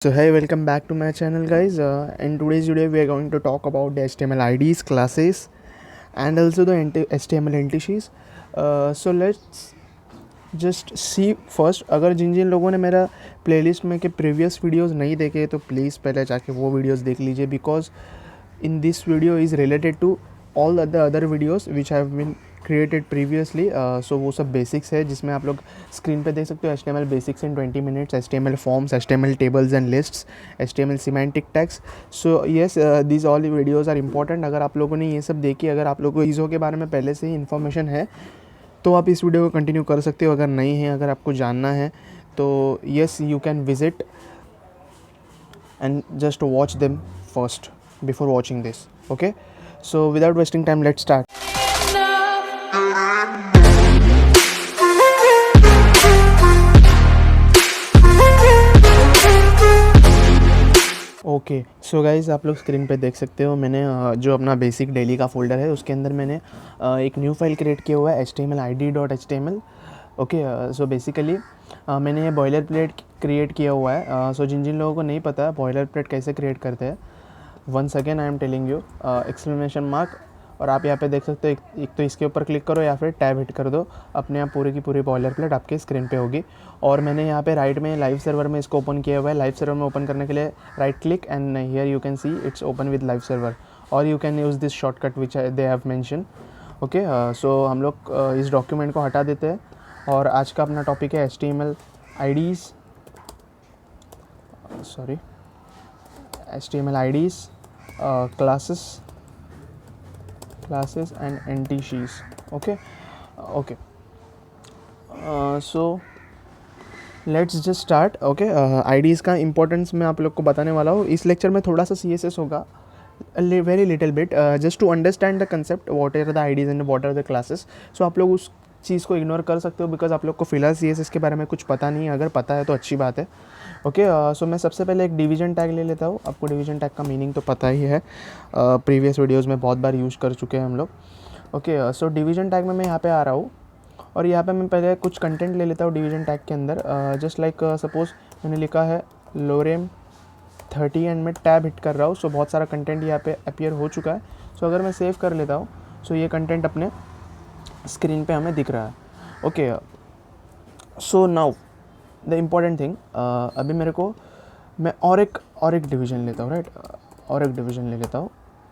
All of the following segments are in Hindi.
So hey, welcome back to my channel, guys. In today's video, we are going to talk about the HTML IDs, classes, and also the HTML entities. So let's just see first, अगर जिन जिन लोगों ने मेरा प्लेलिस्ट में के प्रीवियस वीडियोस नहीं देखे तो प्लीज़ पहले जाके वो वीडियोस देख लीजिए, because in this video is related to all the other videos which have been created previously. So वो सब बेसिक्स है जिसमें आप लोग स्क्रीन पे देख सकते हो. HTML basics in 20 minutes, HTML forms, HTML tables and lists, HTML semantic tags. So yes, these all videos are important. अगर आप लोगों ने ये सब देखी, अगर आप लोगों को चीज़ों के बारे में पहले से ही इन्फॉर्मेशन है तो आप इस वीडियो को कंटिन्यू कर सकते हो. अगर नहीं है, अगर आपको जानना है तो yes, you can visit and just watch them first before watching this. Okay, so without wasting time let's start. Okay, so guys, आप लोग स्क्रीन पे देख सकते हो मैंने जो अपना बेसिक डेली का फोल्डर है उसके अंदर मैंने एक न्यू फाइल क्रिएट किया हुआ है html_id.html. ओके, सो बेसिकली मैंने ये बॉयलर प्लेट क्रिएट किया हुआ है. सो जिन जिन लोगों को नहीं पता बॉयलर प्लेट कैसे क्रिएट करते हैं, once again I am telling you, exclamation mark, और आप यहाँ पे देख सकते हो. एक तो इसके ऊपर क्लिक करो या फिर टैब हिट कर दो, अपने आप पूरी की पूरी बॉयलर प्लेट आपके स्क्रीन पे होगी. और मैंने यहाँ पे राइट में लाइव सर्वर में इसको ओपन किया हुआ है. लाइव सर्वर में ओपन करने के लिए right click and here you can see it's open with live server, और you can use this shortcut which they have mention. Okay, so हम लोग इस डॉक्यूमेंट को हटा देते हैं और आज का अपना टॉपिक है HTML IDs, classes and entities. Okay. So let's just start. Okay, IDs का इंपॉर्टेंस मैं आप लोग को बताने वाला हूँ. इस लेक्चर में थोड़ा सा CSS होगा, very little bit, just to understand the concept what are the IDs and what are the classes. So आप लोग उस चीज़ को इग्नोर कर सकते हो बिकॉज आप लोग को फिलहाल CSS के बारे में कुछ पता नहीं है. अगर पता है तो अच्छी बात है. ओके, सो मैं सबसे पहले एक डिवीजन टैग ले लेता हूँ. आपको डिवीजन टैग का मीनिंग तो पता ही है, प्रीवियस वीडियोज़ में बहुत बार यूज़ कर चुके हैं हम लोग. ओके, सो डिवीजन टैग में मैं यहाँ पे आ रहा हूँ और यहाँ पे मैं पहले कुछ कंटेंट ले लेता हूँ डिवीजन टैग के अंदर. जस्ट लाइक सपोज मैंने लिखा है लोरेम 30 एंड मैं टैब हिट कर रहा हूँ. सो बहुत सारा कंटेंट यहाँ पे अपीयर हो चुका है. सो अगर मैं सेव कर लेता हूँ सो ये कंटेंट अपने स्क्रीन पे हमें दिख रहा है. Okay, so now the important thing, अभी मेरे को मैं और एक डिवीज़न लेता हूँ, राइट, और एक डिवीज़न ले लेता हूँ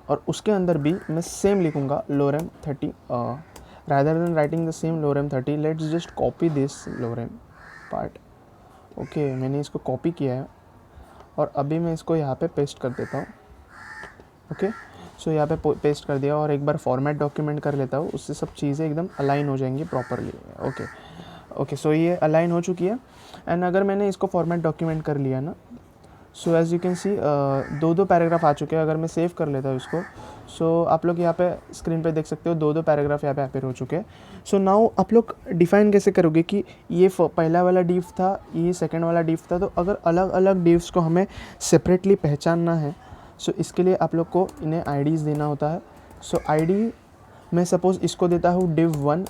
और उसके अंदर भी मैं सेम लिखूँगा लोरेम 30. rather than writing the same lorem 30, let's just copy this lorem part. Okay, मैंने इसको कॉपी किया है और अभी मैं इसको यहाँ पे पेस्ट कर देता हूँ. ओके, सो यहाँ पे पेस्ट कर दिया और एक बार फॉर्मेट डॉक्यूमेंट कर लेता हूँ, उससे सब चीज़ें एकदम अलाइन हो जाएंगी प्रॉपरली. ओके, सो ये अलाइन हो चुकी है. एंड अगर मैंने इसको फॉर्मेट डॉक्यूमेंट कर लिया ना, सो एज़ यू कैन सी दो पैराग्राफ आ चुके हैं. अगर मैं सेव कर लेता हूँ इसको, सो आप लोग यहाँ पे स्क्रीन पे देख सकते हो दो पैराग्राफ यहाँ पे अपीयर हो चुके हैं. सो नाउ आप लोग डिफ़ाइन कैसे करोगे कि ये पहला वाला डिव था, ये सेकंड वाला डिव था. तो अगर अलग अलग डिव्स को हमें सेपरेटली पहचानना है, सो इसके लिए आप लोग को इन्हें IDs देना होता है. सो ID मैं सपोज़ इसको देता हूँ div1.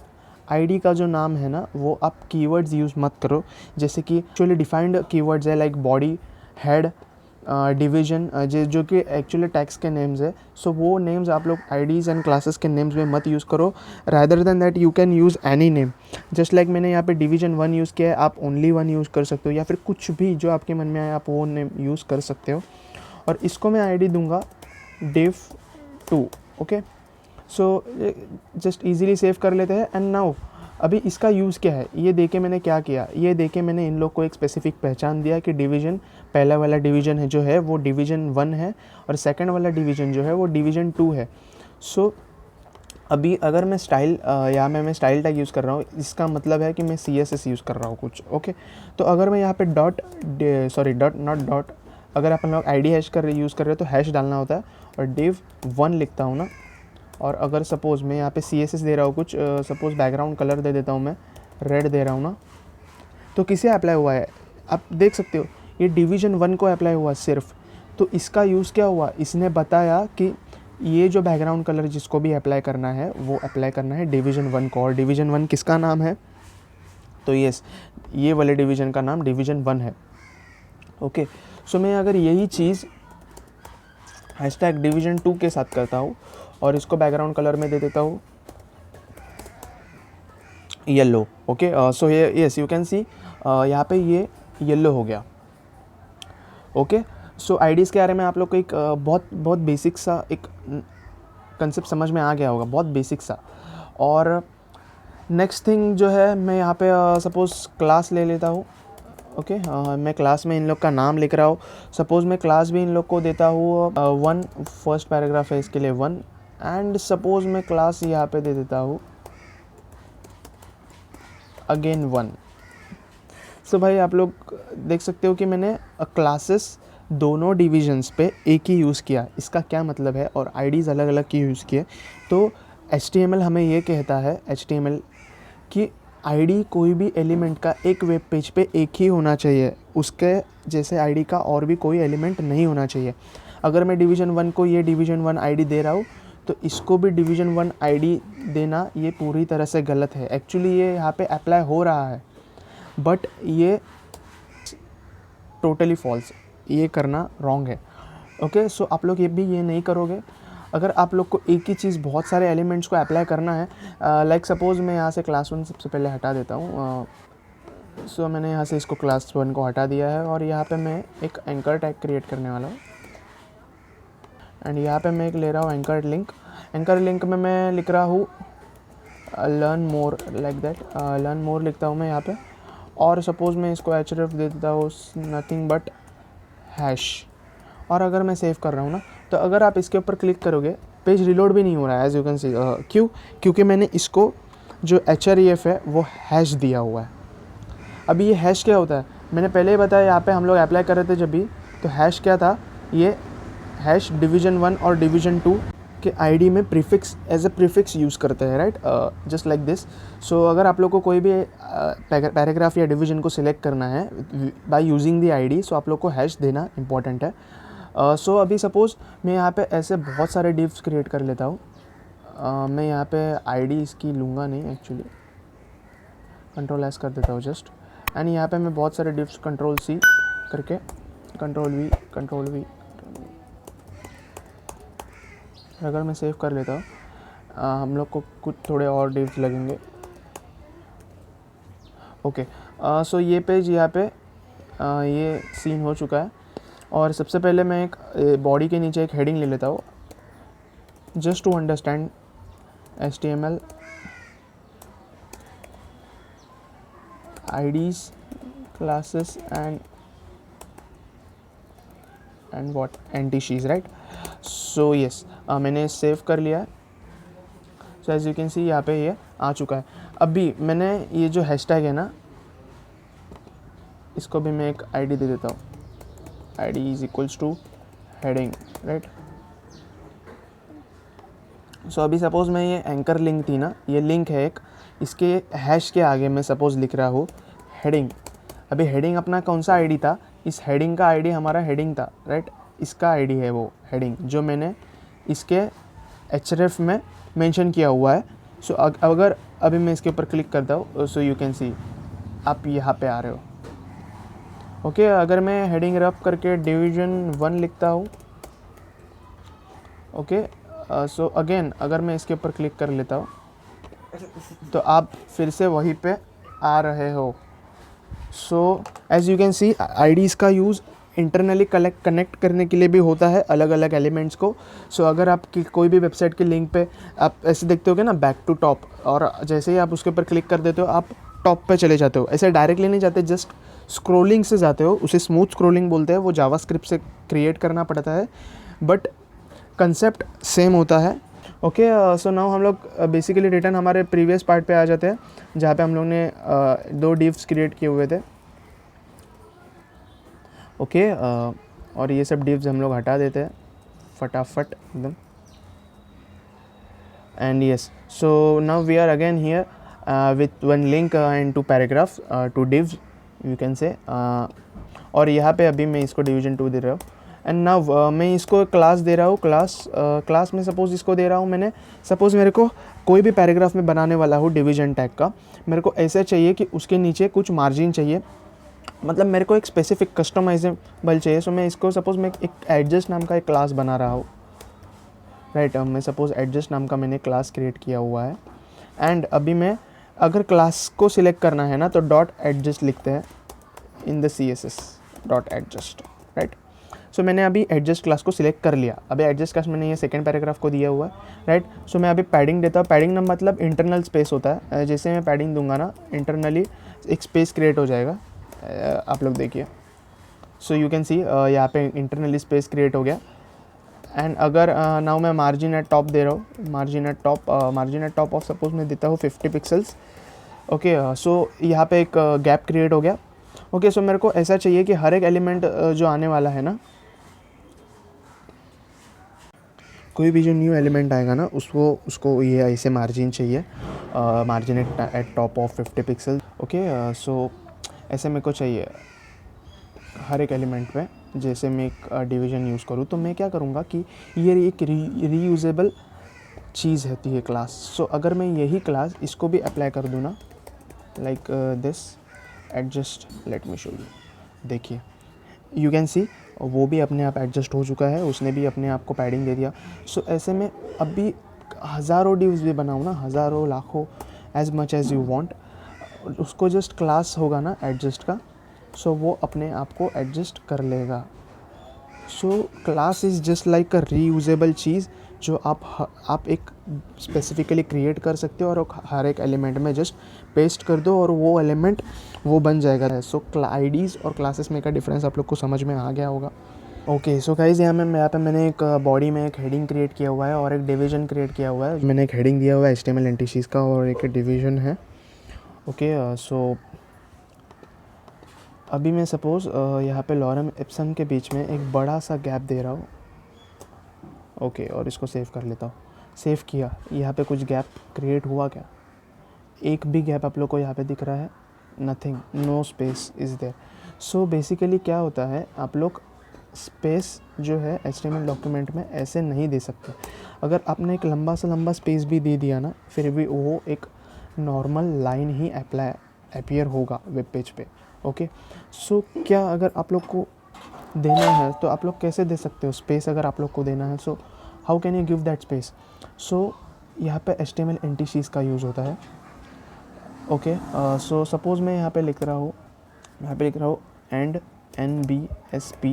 ID का जो नाम है ना वो आप कीवर्ड्स यूज़ मत करो, जैसे कि एक्चुअली डिफाइंड कीवर्ड्स है लाइक बॉडी, हेड, डिवीजन, जो कि एक्चुअली टैग्स के नेम्स है. सो वो नेम्स आप लोग IDs एंड क्लासेस के नेम्स में मत यूज़ करो. Rather than that you can use any name. Just like मैंने यहाँ पे डिवीजन 1 यूज़ किया है, आप ओनली 1 यूज़ कर सकते हो, या फिर कुछ भी जो आपके मन में आए आप वो नेम यूज़ कर सकते हो. और इसको मैं ID दूंगा div2. Okay, so just easily save कर लेते हैं. एंड नाउ अभी इसका यूज़ क्या है ये देके मैंने क्या किया, ये देके मैंने इन लोग को एक स्पेसिफिक पहचान दिया कि डिवीज़न, पहला वाला डिवीज़न है जो है वो डिवीज़न 1 है और सेकंड वाला डिवीज़न जो है वो डिवीज़न 2 है. सो अभी अगर मैं स्टाइल यहाँ में मैं स्टाइल टैग यूज़ कर रहा हूँ, इसका मतलब है कि मैं CSS यूज़ कर रहा हूँ कुछ. ओके, तो अगर मैं यहाँ पे डॉट अगर अपन लोग ID हैश यूज़ कर रहे हो तो हैश डालना होता है और div1 लिखता हूँ ना. और अगर सपोज़ मैं यहाँ पे CSS दे रहा हूँ कुछ, सपोज़ बैकग्राउंड कलर दे देता हूँ, मैं रेड दे रहा हूँ ना, तो किसे अप्लाई हुआ है आप देख सकते हो, ये डिवीज़न 1 को अप्लाई हुआ सिर्फ. तो इसका यूज़ क्या हुआ, इसने बताया कि ये जो बैकग्राउंड कलर जिसको भी अप्लाई करना है वो अप्लाई करना है डिवीज़न 1 को. और डिवीज़न 1 किसका नाम है, तो यस, ये वाले डिवीज़न का नाम डिवीज़न 1 है. ओके, सो मैं अगर यही चीज़ हैशटैग division2 के साथ करता हूँ और इसको बैकग्राउंड कलर में दे देता हूँ येलो, ओके। सो ये यस यू कैन सी यहाँ पे ये येलो हो गया, ओके। सो आईडीज़ के बारे में आप लोग को एक बहुत बहुत बेसिक सा एक कंसेप्ट समझ में आ गया होगा, बहुत बेसिक सा। और नेक्स्ट थिंग जो है, मैं यहाँ पे सपोज़ क्लास ले लेता हूँ, ओके। मैं क्लास में इन लोग का नाम लिख रहा हूँ। सपोज़ मैं क्लास भी इन लोग को देता हूँ 1, फर्स्ट पैराग्राफ है इसके लिए 1, एंड सपोज़ मैं क्लास यहाँ पे दे देता हूँ अगेन 1। सो भाई आप लोग देख सकते हो कि मैंने क्लासेस दोनों डिविजन्स पे एक ही यूज़ किया। इसका क्या मतलब है, और आईडीज़ अलग अलग की यूज़ किए। तो HTML हमें ये कहता है, HTML कि आईडी कोई भी एलिमेंट का एक वेब पेज पे एक ही होना चाहिए, उसके जैसे आईडी का और भी कोई एलिमेंट नहीं होना चाहिए। अगर मैं division1 को ये division1 आईडी दे रहा हूँ तो इसको भी division1 आईडी देना ये पूरी तरह से गलत है। एक्चुअली ये यहाँ पे अप्लाई हो रहा है बट ये टोटली फॉल्स, ये करना रॉन्ग है, ओके। सो आप लोग ये नहीं करोगे। अगर आप लोग को एक ही चीज़ बहुत सारे एलिमेंट्स को अप्लाई करना है, लाइक सपोज़ मैं यहाँ से क्लास 1 सबसे पहले हटा देता हूँ। सो मैंने यहाँ से इसको क्लास 1 को हटा दिया है और यहाँ पे मैं एक एंकर टैग क्रिएट करने वाला हूँ एंड यहाँ पे मैं एक ले रहा हूँ एंकर लिंक। एंकर लिंक में मैं लिख रहा हूँ learn more, like that learn more लिखता हूँ मैं यहाँ पे। और सपोज़ मैं इसको href दे देता हूँ नथिंग बट हैश। और अगर मैं सेव कर रहा हूँ ना, तो अगर आप इसके ऊपर क्लिक करोगे पेज रिलोड भी नहीं हो रहा है, एज यू कैन सी। क्यों? क्योंकि मैंने इसको जो href है वो हैश दिया हुआ है। अभी ये हैश क्या होता है, मैंने पहले ही बताया, यहाँ पे हम लोग अप्लाई कर रहे थे जब भी, तो हैश क्या था, ये हैश division1 और division2 के आईडी में prefix as a prefix use करते हैं, right, just like this. So अगर आप लोग को कोई भी पैराग्राफ या डिवीजन को सिलेक्ट करना है बाय यूजिंग द आईडी, सो आप लोग को हैश देना इंपॉर्टेंट है। सो अभी सपोज़ मैं यहाँ पे ऐसे बहुत सारे डिव्स क्रिएट कर लेता हूँ। मैं यहाँ पे आईडी इसकी लूँगा नहीं, एक्चुअली Ctrl S कर देता हूँ जस्ट, एंड यहाँ पे मैं बहुत सारे डिव्स Ctrl C करके Ctrl V अगर मैं सेव कर लेता हूँ, हम लोग को कुछ थोड़े और डिव्स लगेंगे, ओके। सो ये पेज यहाँ पे ये सीन हो चुका है। और सबसे पहले मैं एक बॉडी के नीचे एक हेडिंग ले लेता हूँ, just to understand HTML IDs classes and what anti-she's, right. So yes, मैंने सेव कर लिया है। So as you can see यहाँ पे ये आ चुका है। अभी मैंने ये जो हैशटैग है ना, इसको भी मैं एक आईडी दे देता हूँ, id is equals to heading, right. So अभी सपोज़ मैं ये एंकर लिंक थी ना, ये लिंक है एक, इसके हैश के आगे मैं सपोज़ लिख रहा हूँ हेडिंग। अभी हेडिंग अपना कौन सा आईडी था, इस हेडिंग का आईडी हमारा हेडिंग था, राइट। इसका आईडी है वो हेडिंग जो मैंने इसके href में मेंशन किया हुआ है। सो अगर अभी मैं इसके ऊपर क्लिक करता हूँ, सो यू कैन सी आप यहाँ पे आ रहे हो, ओके। अगर मैं हेडिंग रब करके division1 लिखता हूँ, ओके। सो अगेन अगर मैं इसके ऊपर क्लिक कर लेता हूँ तो आप फिर से वहीं पे आ रहे हो। So as you can see IDs का यूज़ इंटरनली कनेक्ट करने के लिए भी होता है अलग अलग एलिमेंट्स को। सो अगर आप कोई भी वेबसाइट के लिंक पे आप ऐसे देखते होगे ना बैक टू टॉप, और जैसे ही आप उसके ऊपर क्लिक कर देते हो आप टॉप पे चले जाते हो। ऐसे डायरेक्टली नहीं जाते, जस्ट स्क्रोलिंग से जाते हो, उसे स्मूथ स्क्रोलिंग बोलते हैं। वो जावास्क्रिप्ट से क्रिएट करना पड़ता है बट कंसेप्ट सेम होता है, ओके। सो नाउ हम लोग बेसिकली रिटर्न हमारे प्रीवियस पार्ट पे आ जाते हैं जहाँ पे हम लोग ने 2 डिव्स क्रिएट किए हुए थे, ओके। और ये सब डिव्स हम लोग हटा देते हैं फटाफट एकदम, and yes. So now we are again here with 1 link and 2 paragraph 2 divs you can say. और यहाँ पे अभी मैं इसको division2 दे रहा हूँ, एंड नाउ मैं इसको क्लास दे रहा हूँ। क्लास में सपोज़ इसको दे रहा हूँ मैंने, सपोज़ मेरे को कोई भी पैराग्राफ में बनाने वाला हूँ डिवीजन टैग का, मेरे को ऐसा चाहिए कि उसके नीचे कुछ मार्जिन चाहिए, मतलब मेरे को एक स्पेसिफिक कस्टमाइजेबल चाहिए, सो मैं इसको सपोज़ मैं एक एडजस्ट नाम का एक क्लास बना रहा हूँ, राइट। मैं सपोज़ एडजस्ट नाम का मैंने क्लास क्रिएट किया हुआ है, एंड अभी मैं अगर क्लास को सिलेक्ट करना है ना तो डॉट एडजस्ट लिखते हैं in the CSS dot adjust, right. So मैंने अभी एडजस्ट क्लास को सिलेक्ट कर लिया। अभी एडजस्ट क्लास मैंने ये सेकंड पैराग्राफ को दिया हुआ है, राइट। सो मैं अभी पैडिंग देता हूँ। पैडिंग ना मतलब इंटरनल स्पेस होता है, जैसे मैं पैडिंग दूंगा ना इंटरनली एक स्पेस क्रिएट हो जाएगा, आप लोग देखिए। सो यू कैन सी यहाँ पे इंटरनली स्पेस क्रिएट हो गया। एंड अगर नाउ मैं मार्जिन एट टॉप दे रहा हूँ, margin at top of suppose मैं देता हूँ 50 पिक्सल्स, ओके। सो यहाँ पे एक गैप क्रिएट हो गया, ओके। सो मेरे को ऐसा चाहिए कि हर एक एलिमेंट जो आने वाला है ना, कोई भी जो न्यू एलिमेंट आएगा ना उसको ये ऐसे मार्जिन चाहिए, margin at top of 50 pixel, okay. So ऐसे मेरे को चाहिए हर एक एलिमेंट पे। जैसे मैं एक डिवीज़न यूज़ करूँ तो मैं क्या करूँगा कि ये एक रीयूजेबल चीज़ रहती है क्लास। सो अगर मैं यही क्लास इसको भी अप्लाई कर दूँ ना, like this adjust, let me show you, देखिए यू कैन सी वो भी अपने आप एडजस्ट हो चुका है, उसने भी अपने आप को पैडिंग दे दिया। सो ऐसे में अभी हज़ारों डिव्स भी बनाऊँ ना, हज़ारों लाखों, as much as you want, उसको जस्ट क्लास होगा ना एडजस्ट का, सो वो अपने आप को एडजस्ट कर लेगा। So class is just like a reusable चीज़ जो आप एक स्पेसिफिकली क्रिएट कर सकते हो और हर एक एलिमेंट में जस्ट पेस्ट कर दो और वो एलिमेंट वो बन जाएगा। सो आईडीज़ और क्लासेस में का डिफरेंस आप लोग को समझ में आ गया होगा। ओके, सो गाइज़ यहाँ पे मैंने एक बॉडी में एक हेडिंग क्रिएट किया हुआ है और एक डिवीज़न क्रिएट किया हुआ है। मैंने एक हेडिंग दिया हुआ है HTML एंटिटीज़ का और एक डिवीज़न है, ओके। सो अभी मैं सपोज़ यहाँ पे लॉरेम इप्सन के बीच में एक बड़ा सा गैप दे रहा हूँ, ओके। और इसको सेव कर लेता हूँ। सेव किया, यहाँ पे कुछ गैप क्रिएट हुआ क्या? एक भी गैप आप लोग को यहाँ पे दिख रहा है? Nothing, no space is there. So basically क्या होता है, आप लोग स्पेस जो है HTML डॉक्यूमेंट में ऐसे नहीं दे सकते। अगर आपने एक लंबा सा लंबा स्पेस भी दे दिया ना, फिर भी वो एक नॉर्मल लाइन ही अपीयर होगा वेब पेज पे, ओके। सो क्या अगर आप लोग को देना है तो आप लोग कैसे दे सकते हो स्पेस? अगर आप लोग को देना है, so how can you give that space? So यहाँ पे HTML एंटिटीज़ का यूज़ होता है, ओके। सो सपोज़ मैं यहाँ पे लिख रहा हूँ and NBSP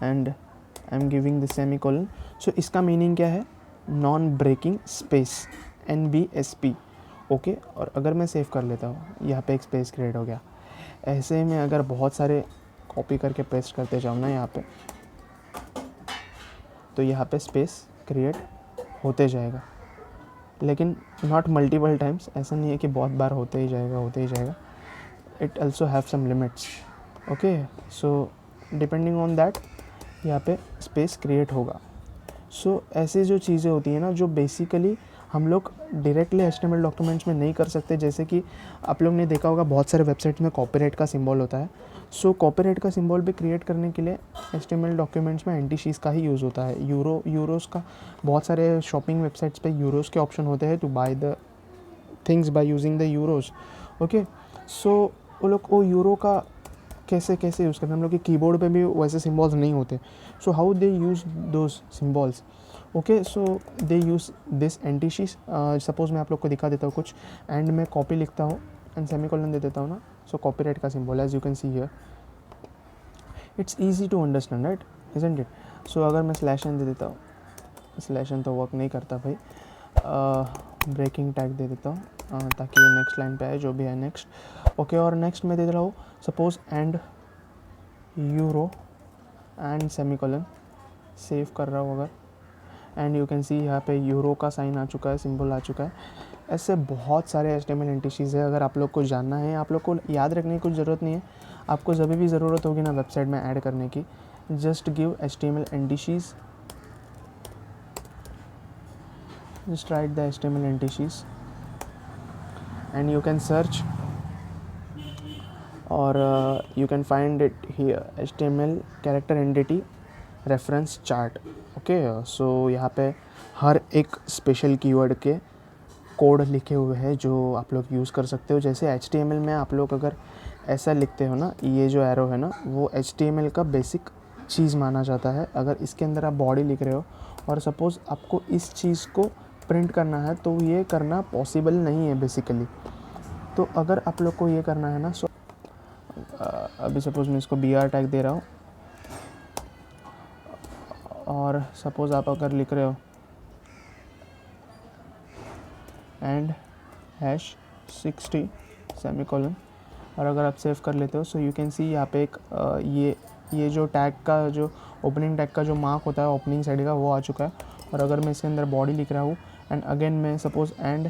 and I am giving the semicolon. So इसका मीनिंग क्या है? Non breaking space, NBSP, okay. और अगर मैं सेव कर लेता हूँ, यहाँ पे एक स्पेस क्रिएट हो गया। ऐसे में अगर बहुत सारे कॉपी करके पेस्ट करते जाओ ना यहाँ पे, तो यहाँ पे स्पेस क्रिएट होते जाएगा, लेकिन नॉट मल्टीपल टाइम्स। ऐसा नहीं है कि बहुत बार होते ही जाएगा। It also have some limits, okay. So depending on that यहाँ पे स्पेस क्रिएट होगा। सो ऐसे जो चीज़ें होती हैं ना, जो बेसिकली हम लोग डायरेक्टली HTML डॉक्यूमेंट्स में नहीं कर सकते। जैसे कि आप लोग ने देखा होगा बहुत सारे वेबसाइट्स में कॉपीराइट का सिंबल होता है। सो कॉपीराइट का सिंबल भी क्रिएट करने के लिए HTML डॉक्यूमेंट्स में एंटीशीज़ का ही यूज़ होता है। यूरोस का बहुत सारे शॉपिंग वेबसाइट्स पे यूरोस के ऑप्शन होते हैं to buy the things by using the euros, okay. So वो लोग वो यूरो का कैसे यूज़ करते हैं? हम लोग के कीबोर्ड पे भी वैसे सिम्बॉल्स नहीं होते। So how they use those symbols, okay. So they use this entities. Suppose मैं आप लोग को दिखा देता हूँ कुछ, एंड मैं कॉपी लिखता हूँ एंड सेमीकोलन दे देता हूँ ना। सो कॉपीराइट का symbol, as you can see here, it's easy to understand, right, isn't it? So अगर मैं /n दे देता हूँ, /n तो वर्क नहीं करता भाई, ब्रेकिंग टैग दे देता हूँ ताकि ये नेक्स्ट लाइन पे आए, जो भी है नेक्स्ट, ओके। और नेक्स्ट मैं दे रहा हूँ suppose and euro and semicolon, save कर रहा हूँ अगर, एंड यू कैन सी यहाँ पे यूरो का साइन आ चुका है, सिंबल आ चुका है। ऐसे बहुत सारे HTML एंटिटीज़ है। अगर आप लोग को जानना है, आप लोग को याद रखने की कुछ ज़रूरत नहीं है। आपको जब भी ज़रूरत होगी ना वेबसाइट में ऐड करने की, just give HTML entities, just write the HTML entities and you can search or you can find it here, HTML character entity reference chart, okay. So यहाँ पे हर एक स्पेशल कीवर्ड के कोड लिखे हुए हैं जो आप लोग यूज़ कर सकते हो। जैसे HTML में आप लोग अगर ऐसा लिखते हो ना, ये जो एरो है ना वो HTML का बेसिक चीज़ माना जाता है। अगर इसके अंदर आप बॉडी लिख रहे हो और सपोज़ आपको इस चीज़ को प्रिंट करना है तो ये करना पॉसिबल नहीं है बेसिकली। तो अगर आप लोग को ये करना है ना, सो अभी सपोज़ मैं इसको BR टैग दे रहा हूँ और सपोज़ आप अगर लिख रहे हो एंड #60 सेमीकोलन और अगर आप सेव कर लेते हो, सो यू कैन सी यहाँ पे एक ये जो टैग का जो ओपनिंग टैग का जो मार्क होता है ओपनिंग साइड का वो आ चुका है। और अगर मैं इसके अंदर बॉडी लिख रहा हूँ एंड अगेन मैं सपोज़ एंड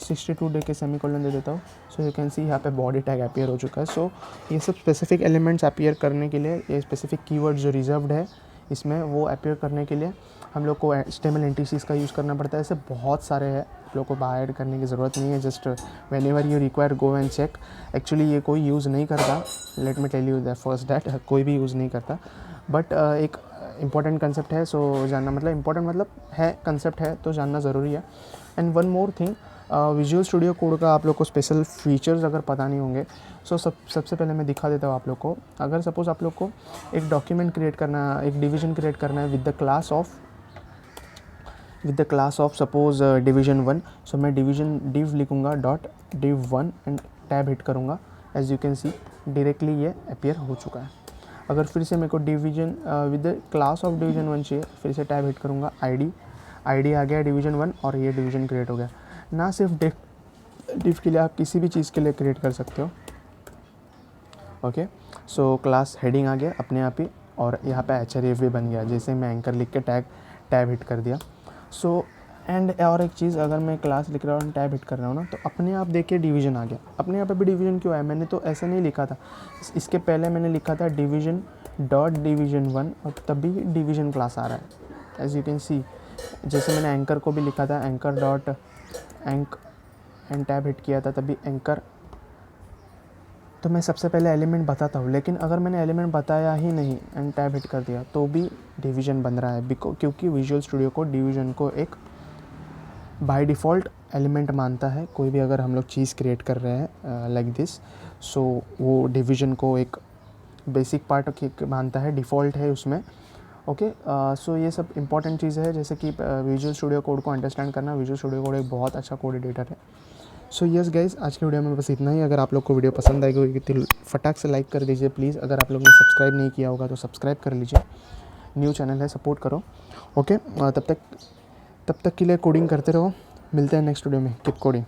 #62 दे के सेमीकोलन दे देता हूँ, सो यू कैन सी यहाँ पे बॉडी टैग अपीयर हो चुका है। सो ये सब स्पेसिफिक एलिमेंट्स अपीयर करने के लिए, ये स्पेसिफिक कीवर्ड जो रिजर्व्ड है इसमें वो अपीयर करने के लिए हम लोग को HTML एंटिटीज़ का यूज़ करना पड़ता है। ऐसे बहुत सारे हैं, आप लोग को बाहर ऐड करने की ज़रूरत नहीं है। Just whenever you require go and check. Actually ये कोई यूज़ नहीं करता, let me tell you that first that कोई भी यूज़ नहीं करता, बट एक इम्पॉर्टेंट कंसेप्ट है, सो जानना मतलब इम्पॉर्टेंट मतलब है, कंसेप्ट है तो जानना ज़रूरी है। And one more thing, visual studio code का आप लोग को स्पेशल फीचर्स अगर पता नहीं होंगे, सो सबसे पहले मैं दिखा देता हूँ आप लोग को। अगर सपोज़ आप लोग को एक डॉक्यूमेंट क्रिएट करना, एक डिवीज़न क्रिएट करना है with the class of suppose division1, सो मैं div लिखूँगा .div1 एंड टैब हिट करूँगा। As you can see directly ये अपीयर हो चुका है। अगर फिर से मेरे को division with the class of division1 चाहिए, फिर से टैब हिट करूँगा, ID आ गया division1 और ये डिवीज़न क्रिएट हो गया। ना सिर्फ डिव के लिए, आप किसी भी चीज़ के लिए क्रिएट कर सकते हो। ओके, सो क्लास हेडिंग आ गया अपने आप ही और यहाँ पे href भी बन गया, जैसे मैं एंकर लिख के टैब हिट कर दिया। सो एंड और एक चीज़, अगर मैं क्लास लिख रहा हूँ टैब हिट कर रहा हूँ ना, तो अपने आप देखिए डिवीज़न आ गया। अपने यहाँ पे भी डिवीज़न क्यों है, मैंने तो ऐसे नहीं लिखा था, इसके पहले मैंने लिखा था division.division1 और तभी डिवीज़न क्लास आ रहा है। एज यू कैन सी, जैसे मैंने एंकर को भी लिखा था anchor.enc एंड टैब हिट किया था तभी एंकर। तो मैं सबसे पहले एलिमेंट बताता हूँ, लेकिन अगर मैंने एलिमेंट बताया ही नहीं एंड टैब हिट कर दिया तो भी डिवीज़न बन रहा है, क्योंकि विजुअल स्टूडियो को डिवीज़न को एक बाय डिफ़ॉल्ट एलिमेंट मानता है। कोई भी अगर हम लोग चीज़ क्रिएट कर रहे हैं लाइक दिस, सो वो डिवीज़न को एक बेसिक पार्ट मानता है, डिफ़ॉल्ट है उसमें। ओके, सो ये सब इंपॉर्टेंट चीज़ है, जैसे कि विजुअल स्टूडियो कोड को अंडरस्टैंड करना। विजुअल स्टूडियो कोड एक बहुत अच्छा कोड एडिटर है। सो यस गाइज, आज की वीडियो में बस इतना ही। अगर आप लोग को वीडियो पसंद आएगी तो फटाक से लाइक कर दीजिए प्लीज़। अगर आप लोग ने सब्सक्राइब नहीं किया होगा तो सब्सक्राइब कर लीजिए, न्यू चैनल है, सपोर्ट करो। ओके, तब तक के लिए कोडिंग करते रहो। मिलते हैं नेक्स्ट वीडियो में। Keep coding.